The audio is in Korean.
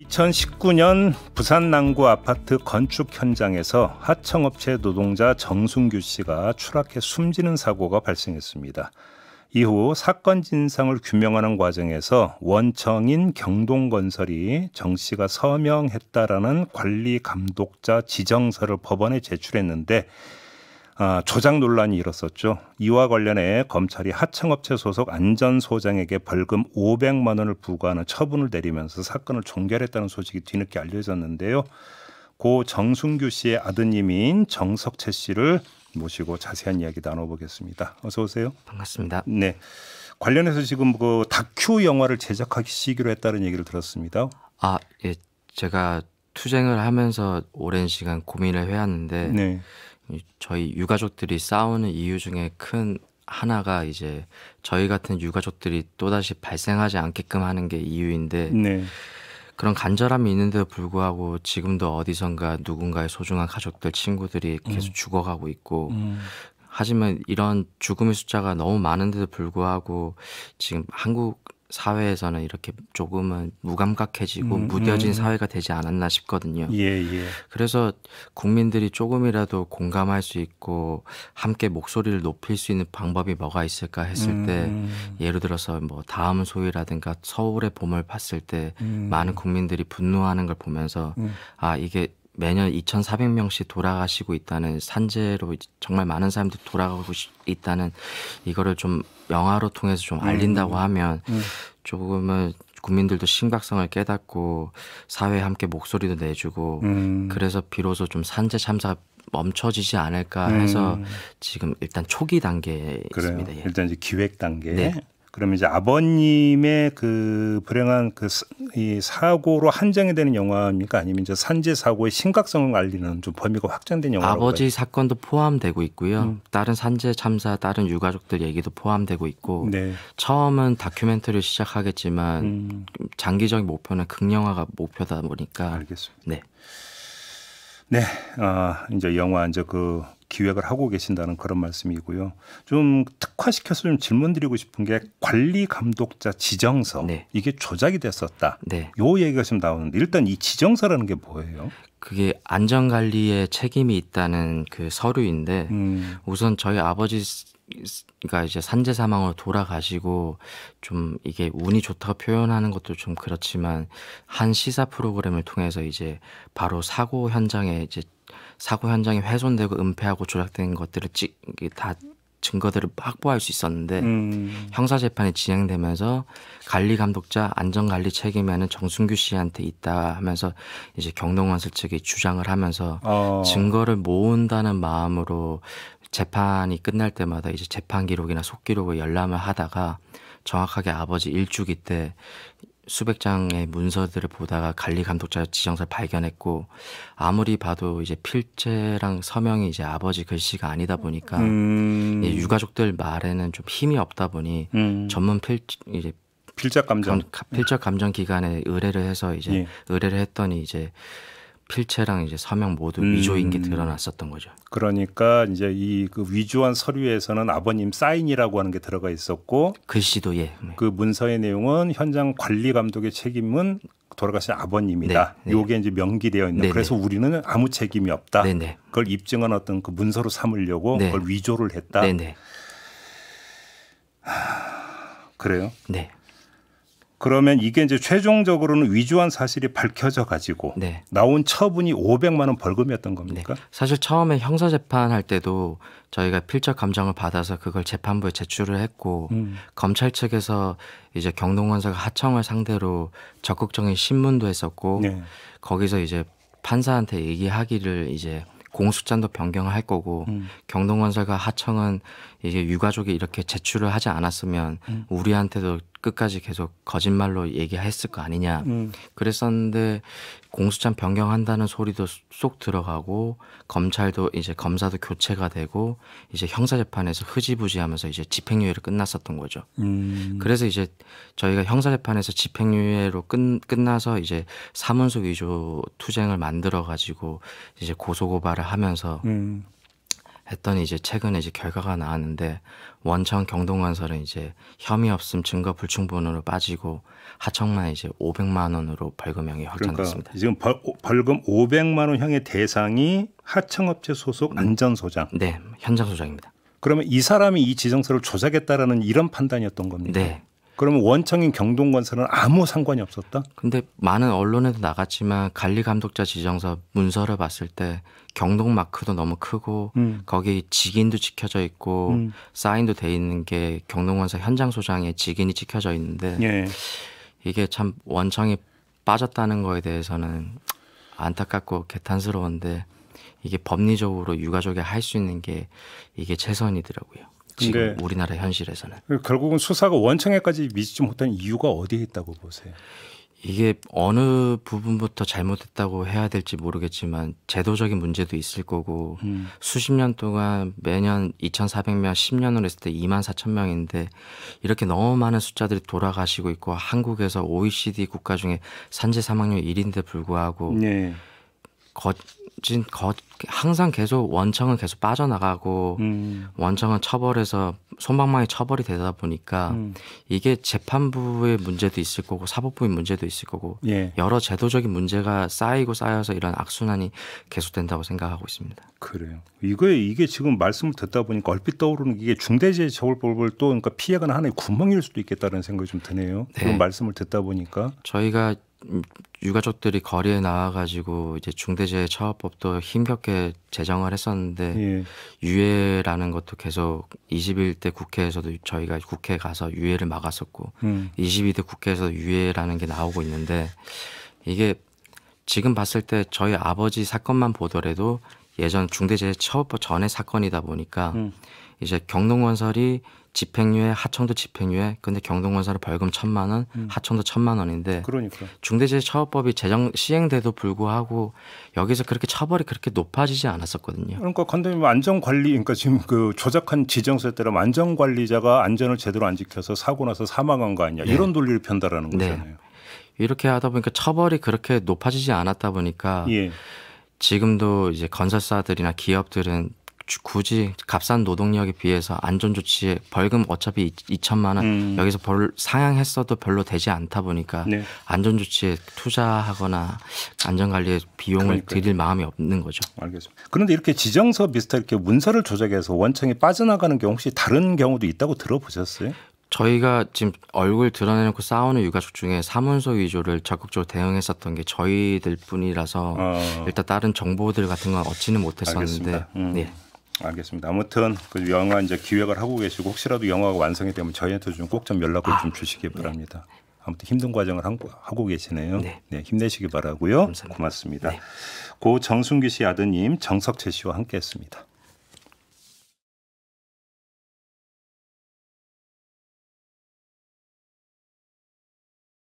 2019년 부산 남구 아파트 건축 현장에서 하청업체 노동자 정순규 씨가 추락해 숨지는 사고가 발생했습니다. 이후 사건 진상을 규명하는 과정에서 원청인 경동건설이 정 씨가 서명했다라는 관리감독자 지정서를 법원에 제출했는데 조작 논란이 일었었죠. 이와 관련해 검찰이 하청업체 소속 안전소장에게 벌금 500만 원을 부과하는 처분을 내리면서 사건을 종결했다는 소식이 뒤늦게 알려졌는데요. 고 정순규 씨의 아드님인 정석채 씨를 모시고 자세한 이야기 나눠보겠습니다. 어서 오세요. 반갑습니다. 네, 관련해서 지금 그 다큐 영화를 제작하시기로 했다는 얘기를 들었습니다. 예, 제가 투쟁을 하면서 오랜 시간 고민을 해왔는데 네. 저희 유가족들이 싸우는 이유 중에 큰 하나가 이제 저희 같은 유가족들이 또다시 발생하지 않게끔 하는 게 이유인데 네. 그런 간절함이 있는데도 불구하고 지금도 어디선가 누군가의 소중한 가족들, 친구들이 계속 죽어가고 있고 하지만 이런 죽음의 숫자가 너무 많은데도 불구하고 지금 한국 사회에서는 이렇게 조금은 무감각해지고 무뎌진 사회가 되지 않았나 싶거든요. 예. 그래서 국민들이 조금이라도 공감할 수 있고 함께 목소리를 높일 수 있는 방법이 뭐가 있을까 했을 때 예를 들어서 뭐 다음 소위라든가 서울의 봄을 봤을 때 많은 국민들이 분노하는 걸 보면서 이게 매년 2,400명씩 돌아가시고 있다는 산재로 정말 많은 사람들이 돌아가고 있다는 이거를 좀 영화로 통해서 좀 알린다고 하면 조금은 국민들도 심각성을 깨닫고 사회에 함께 목소리도 내주고 그래서 비로소 좀 산재 참사가 멈춰지지 않을까 해서 지금 일단 초기 단계에 있습니다. 예. 일단 이제 기획 단계. 네. 그러면 이제 아버님의 그 불행한 이 사고로 한정이 되는 영화입니까? 아니면 이제 산재 사고의 심각성을 알리는 좀 범위가 확장된 영화라고 아버지 사건도 포함되고 있고요. 다른 산재 참사, 다른 유가족들 얘기도 포함되고 있고 네. 처음은 다큐멘터리를 시작하겠지만 장기적인 목표는 극영화가 목표다 보니까 알겠습니다. 네. 네, 이제 영화 이제 그 기획을 하고 계신다는 그런 말씀이고요. 좀 특화시켜서 좀 질문드리고 싶은 게 관리 감독자 지정서 네. 이게 조작이 됐었다. 네. 요 얘기가 지금 나오는데 일단 이 지정서라는 게 뭐예요? 그게 안전관리에 책임이 있다는 그 서류인데 우선 저희 아버지가 이제 산재 사망으로 돌아가시고 좀 이게 운이 좋다고 표현하는 것도 좀 그렇지만 한 시사 프로그램을 통해서 이제 바로 사고 현장에 훼손되고 은폐하고 조작된 것들을 다 증거들을 확보할 수 있었는데 형사 재판이 진행되면서 관리 감독자 안전관리 책임에는 정순규 씨한테 있다 하면서 이제 경동건설 측이 주장을 하면서 증거를 모은다는 마음으로 재판이 끝날 때마다 이제 재판 기록이나 속기록을 열람을 하다가 정확하게 아버지 일주기 때 수백 장의 문서들을 보다가 관리 감독자 지정서를 발견했고 아무리 봐도 이제 필체랑 서명이 이제 아버지 글씨가 아니다 보니까 유가족들 말에는 좀 힘이 없다 보니 전문 필적 감정 기관에 의뢰를 해서 이제 의뢰를 했더니 이제 필체랑 이제 서명 모두 위조인 게 드러났었던 거죠. 그러니까 이제 이 그 위조한 서류에서는 아버님 사인이라고 하는 게 들어가 있었고 글씨도 예. 그 문서의 내용은 현장 관리 감독의 책임은 돌아가신 아버님이다. 네. 요게 이제 명기되어 있는. 네. 그래서 우리는 아무 책임이 없다. 네. 그걸 입증한 어떤 그 문서로 삼으려고 네. 그걸 위조를 했다. 네. 그래요? 네. 그러면 이게 이제 최종적으로는 위조한 사실이 밝혀져 가지고 네. 나온 처분이 500만 원 벌금이었던 겁니까? 네. 사실 처음에 형사 재판할 때도 저희가 필적 감정을 받아서 그걸 재판부에 제출을 했고 검찰 측에서 이제 경동건설과 하청을 상대로 적극적인 신문도 했었고 네. 거기서 이제 판사한테 얘기하기를 이제 공수장도 변경을 할 거고 경동건설과 하청은 이게 유가족이 이렇게 제출을 하지 않았으면 우리한테도 끝까지 계속 거짓말로 얘기했을 거 아니냐. 그랬었는데 공수장 변경한다는 소리도 쏙 들어가고 검찰도 이제 검사도 교체가 되고 이제 형사재판에서 흐지부지하면서 이제 집행유예로 끝났었던 거죠. 그래서 이제 저희가 형사재판에서 집행유예로 끝나서 이제 사문서 위조 투쟁을 만들어 가지고 이제 고소고발을 하면서 했더니 이제 최근에 이제 결과가 나왔는데 원청 경동건설은 이제 혐의 없음 증거 불충분으로 빠지고 하청만 이제 500만 원으로 벌금형이 확정됐습니다. 그러니까 지금 벌금 500만 원형의 대상이 하청업체 소속 안전소장. 네, 현장 소장입니다. 그러면 이 사람이 이 지정서를 조작했다라는 이런 판단이었던 겁니까? 네. 그러면 원청인 경동건설은 아무 상관이 없었다? 근데 많은 언론에도 나갔지만 관리감독자 지정서 문서를 봤을 때 경동 마크도 너무 크고 거기 직인도 찍혀져 있고 사인도 돼 있는 게 경동건설 현장 소장의 직인이 찍혀져 있는데 예. 이게 참 원청이 빠졌다는 거에 대해서는 안타깝고 개탄스러운데 이게 법리적으로 유가족이 할 수 있는 게 이게 최선이더라고요. 지금 우리나라 현실에서는. 결국은 수사가 원청에까지 미치지 못한 이유가 어디에 있다고 보세요? 이게 어느 부분부터 잘못했다고 해야 될지 모르겠지만 제도적인 문제도 있을 거고 수십 년 동안 매년 2,400명 10년으로 했을 때 24,000명인데 이렇게 너무 많은 숫자들이 돌아가시고 있고 한국에서 OECD 국가 중에 산재 사망률 1위인데 불구하고 네. 항상 계속 원청은 계속 빠져나가고 원청은 처벌해서 솜방망이 처벌이 되다 보니까 이게 재판부의 문제도 있을 거고 사법부의 문제도 있을 거고 예. 여러 제도적인 문제가 쌓여서 이런 악순환이 계속된다고 생각하고 있습니다. 그래요. 이게 지금 말씀을 듣다 보니까 얼핏 떠오르는 게 이게 중대재해처벌법을 또 그러니까 피해가 하나의 구멍일 수도 있겠다는 생각이 좀 드네요. 네. 그런 말씀을 듣다 보니까 저희가 유가족들이 거리에 나와가지고 이제 중대재해처벌법도 힘겹게 제정을 했었는데 예. 유예라는 것도 계속 21대 국회에서도 저희가 국회에 가서 유예를 막았었고 22대 국회에서 유예라는 게 나오고 있는데 이게 지금 봤을 때 저희 아버지 사건만 보더라도 예전 중대재해처벌법 전의 사건이다 보니까 이제 경동건설이 집행유예, 하청도 집행유예. 근데 경동건설은 벌금 1,000만 원, 하청도 1,000만 원인데. 그러니까. 중대재해처벌법이 시행돼도 불구하고 여기서 그렇게 처벌이 그렇게 높아지지 않았었거든요. 그러니까 감독님 안전관리, 그러니까 지금 그 조작한 지정서에 따르면 안전관리자가 안전을 제대로 안 지켜서 사고 나서 사망한 거 아니냐 이런 논리를 편달하는 거잖아요. 네. 이렇게 하다 보니까 처벌이 그렇게 높아지지 않았다 보니까 예. 지금도 이제 건설사들이나 기업들은 굳이 값싼 노동력에 비해서 안전조치에 벌금 어차피 2,000만 원 여기서 상향했어도 별로 되지 않다 보니까 네. 안전조치에 투자하거나 안전관리에 비용을 들일 마음이 없는 거죠. 알겠습니다. 그런데 이렇게 지정서 비슷하게 이렇게 문서를 조작해서 원청이 빠져나가는 경우 혹시 다른 경우도 있다고 들어보셨어요? 저희가 지금 얼굴 드러내놓고 싸우는 유가족 중에 사문서 위조를 적극적으로 대응했었던 게 저희들 뿐이라서 일단 다른 정보들 같은 건 얻지는 못했었는데 네. 알겠습니다. 아무튼 그 영화 이제 기획을 하고 계시고 혹시라도 영화가 완성이 되면 저희한테 좀 꼭 좀 연락을 좀 주시기 바랍니다. 아무튼 힘든 과정을 하고 계시네요. 네. 네, 힘내시기 바라고요. 감사합니다. 고맙습니다. 네. 고 정순규 씨 아드님 정석채 씨와 함께했습니다.